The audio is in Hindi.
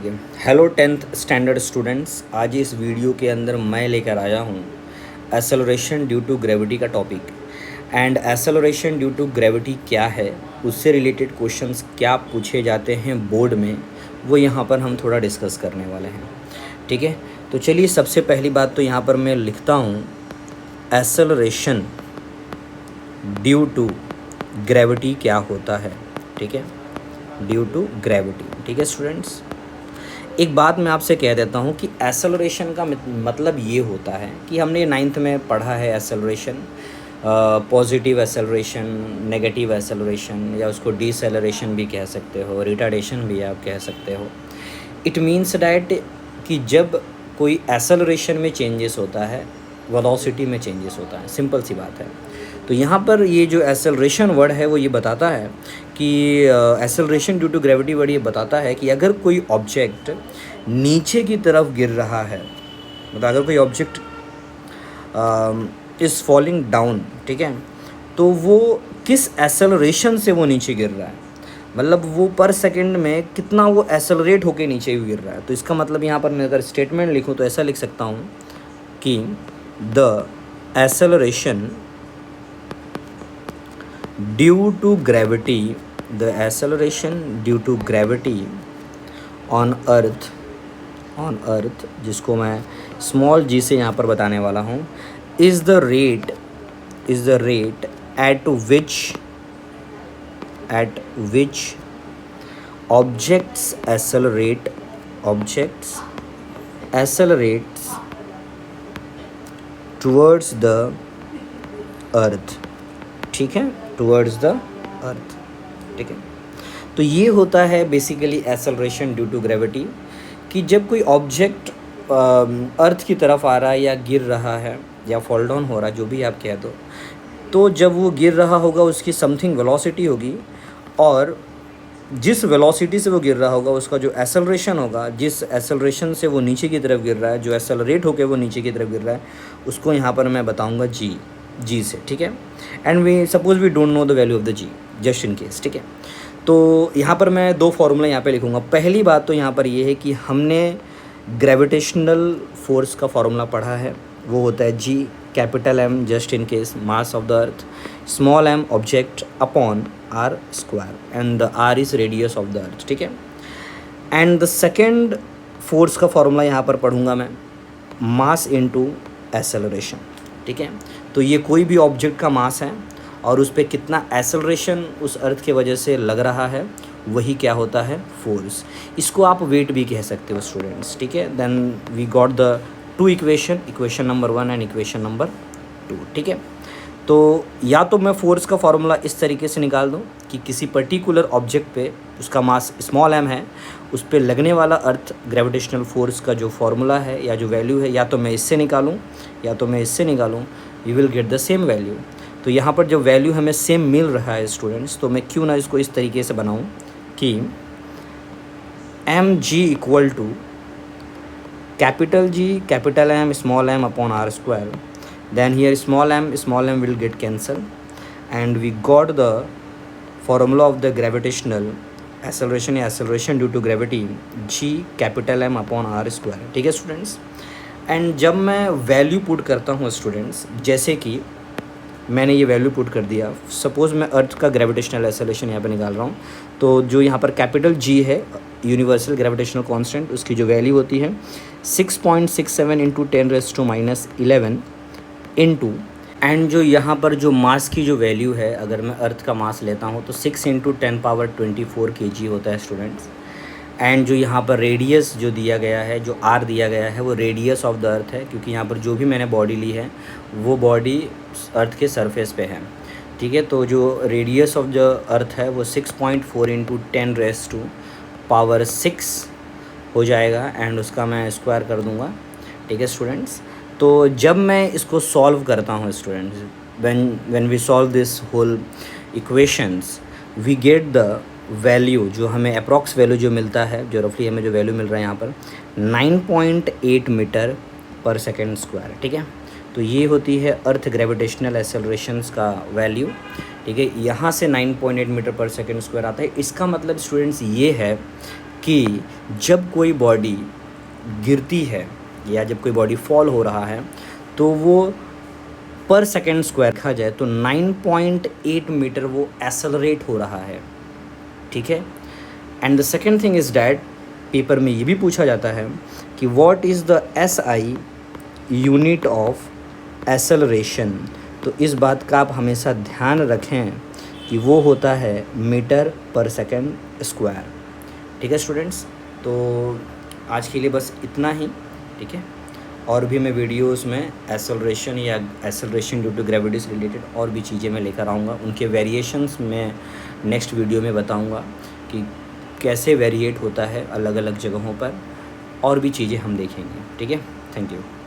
हेलो टेंथ स्टैंडर्ड स्टूडेंट्स, आज इस वीडियो के अंदर मैं लेकर आया हूँ एसेलरेशन ड्यू टू ग्रेविटी का topic. And acceleration due to gravity क्या है, उससे रिलेटेड क्वेश्चंस क्या पूछे जाते हैं बोर्ड में, वो यहाँ पर हम थोड़ा डिस्कस करने वाले हैं। ठीक है, तो चलिए सबसे पहली बात तो यहाँ पर मैं लिखता हूँ एसेलरेशन ड्यू टू ग्रेविटी क्या होता है। ठीक है, ड्यू टू ग्रेविटी। ठीक है स्टूडेंट्स, एक बात मैं आपसे कह देता हूँ कि एसेलरेशन का मतलब ये होता है कि हमने 9th में पढ़ा है acceleration, positive acceleration, negative acceleration, या उसको डीसेलरेशन भी कह सकते हो, रिटार्डेशन भी आप कह सकते हो। इट मीन्स डैट कि जब कोई एसेलरेशन में चेंजेस होता है, वेलोसिटी में चेंजेस होता है, सिंपल सी बात है। तो यहाँ पर ये जो एसेलरेशन वर्ड है वो ये बताता है कि acceleration due to gravity word ये बताता है कि अगर कोई ऑब्जेक्ट नीचे की तरफ गिर रहा है, मतलब अगर कोई ऑब्जेक्ट इज़ फॉलिंग डाउन, ठीक है, तो वो किस एसेलरेशन से वो नीचे गिर रहा है, मतलब वो पर सेकंड में कितना वो एसेलरेट होके नीचे गिर रहा है। तो इसका मतलब यहाँ पर मैं अगर स्टेटमेंट लिखूँ तो ऐसा लिख सकता हूँ कि the acceleration due to gravity, the acceleration due to gravity on earth, जिसको मैं स्मॉल जी से यहाँ पर बताने वाला हूँ, is the rate at which objects accelerates towards the earth. ठीक है, टुवर्ड्स द अर्थ। ठीक है, तो ये होता है basically acceleration due to gravity, कि जब कोई ऑब्जेक्ट अर्थ की तरफ आ रहा है या गिर रहा है या फॉल डाउन हो रहा है, जो भी आप कह दो, तो जब वो गिर रहा होगा उसकी समथिंग वेलोसिटी होगी, और जिस वेलोसिटी से वो गिर रहा होगा उसका जो एसेलरेशन होगा, जिस एसेलरेशन से वो नीचे की तरफ गिर रहा है, जो एसेलरेट होकर वो नीचे की तरफ गिर रहा है, उसको यहाँ पर मैं बताऊँगा जी से। ठीक है, and we suppose we don't know the value of the g, just in case. ठीक है, तो यहाँ पर मैं दो फॉर्मूला यहाँ पे लिखूँगा। पहली बात तो यहाँ पर ये है कि हमने ग्रेविटेशनल फोर्स का फॉर्मूला पढ़ा है, वो होता है G capital M just in case mass of the earth, small m object upon are square, and the r is radius of the earth. ठीक है, एंड द सेकेंड फोर्स का फॉर्मूला यहाँ पर पढ़ूँगा मैं, मास इनटू एसेलरेशन। ठीक है, तो ये कोई भी ऑब्जेक्ट का मास है और उस पर कितना एसेलरेशन उस अर्थ के वजह से लग रहा है, वही क्या होता है, फोर्स। इसको आप वेट भी कह सकते हो स्टूडेंट्स। ठीक है, then we got the two equation number 1 and equation number 2। ठीक है, तो या तो मैं फोर्स का फॉर्मूला इस तरीके से निकाल दूं कि किसी पर्टिकुलर ऑब्जेक्ट पे उसका मास स्मॉल एम है, उस पर लगने वाला अर्थ ग्रेविटेशनल फोर्स का जो फॉर्मूला है या जो वैल्यू है, या तो मैं इससे निकालूं या तो मैं इससे निकालूं, you will get the same value. तो यहाँ पर जो वैल्यू हमें सेम मिल रहा है स्टूडेंट्स, तो मैं क्यों ना इसको इस तरीके से बनाऊं कि m g equal to capital G capital M small m upon are square, then here small m will get cancelled, and we got the formula of the gravitational acceleration due to gravity g capital M upon are square. ठीक है स्टूडेंट्स, एंड जब मैं वैल्यू पुट करता हूँ स्टूडेंट्स, जैसे कि मैंने ये वैल्यू पुट कर दिया, सपोज़ मैं अर्थ का ग्रेविटेशनल एक्सेलरेशन यहाँ पे निकाल रहा हूँ, तो जो यहाँ पर कैपिटल जी है यूनिवर्सल ग्रेविटेशनल कांस्टेंट, उसकी जो वैल्यू होती है 6.67 इंटू 10⁻11 इनटू, एंड जो यहाँ पर जो मास की जो वैल्यू है, अगर मैं अर्थ का मास लेता हूँ तो 6 इंटू 10⁻24 kg होता है स्टूडेंट्स। एंड जो यहाँ पर रेडियस जो दिया गया है, जो आर दिया गया है, वो रेडियस ऑफ द अर्थ है, क्योंकि यहाँ पर जो भी मैंने बॉडी ली है वो बॉडी अर्थ के सरफेस पे है। ठीक है, तो जो रेडियस ऑफ द अर्थ है वो 6.4 इंटू 10⁻6 हो जाएगा, एंड उसका मैं स्क्वायर कर दूँगा। ठीक है स्टूडेंट्स, तो जब मैं इसको सॉल्व करता हूँ students, when we solve this whole equations, we get the value, जो हमें अप्रॉक्स वैल्यू जो मिलता है, जो रफली हमें जो वैल्यू मिल रहा है यहाँ पर 9.8 मीटर पर सेकेंड स्क्वायर। ठीक है, तो ये होती है अर्थ ग्रेविटेशनल एक्सेलरेशंस का वैल्यू। ठीक है, यहाँ से 9.8 मीटर पर सेकेंड स्क्वायर आता है। इसका मतलब स्टूडेंट्स ये है कि जब कोई बॉडी गिरती है या जब कोई बॉडी फॉल हो रहा है तो वो पर सेकेंड स्क्वायर देखा जाए तो 9.8 मीटर वो एसेलरेट हो रहा है, ठीक है। And the second thing is that paper में ये भी पूछा जाता है कि what is the SI unit of acceleration. तो इस बात का आप हमेशा ध्यान रखें कि वो होता है मीटर पर सेकेंड स्क्वायर, ठीक है स्टूडेंट्स। तो आज के लिए बस इतना ही, ठीक है। और भी मैं वीडियोस में एसेलरेशन या एसेलरेशन ड्यू टू ग्रेविटी से रिलेटेड और भी चीज़ें मैं लेकर आऊँगा। उनके वेरिएशंस मैं नेक्स्ट वीडियो में बताऊँगा कि कैसे वेरिएट होता है अलग अलग जगहों पर, और भी चीज़ें हम देखेंगे, ठीक है। Thank you.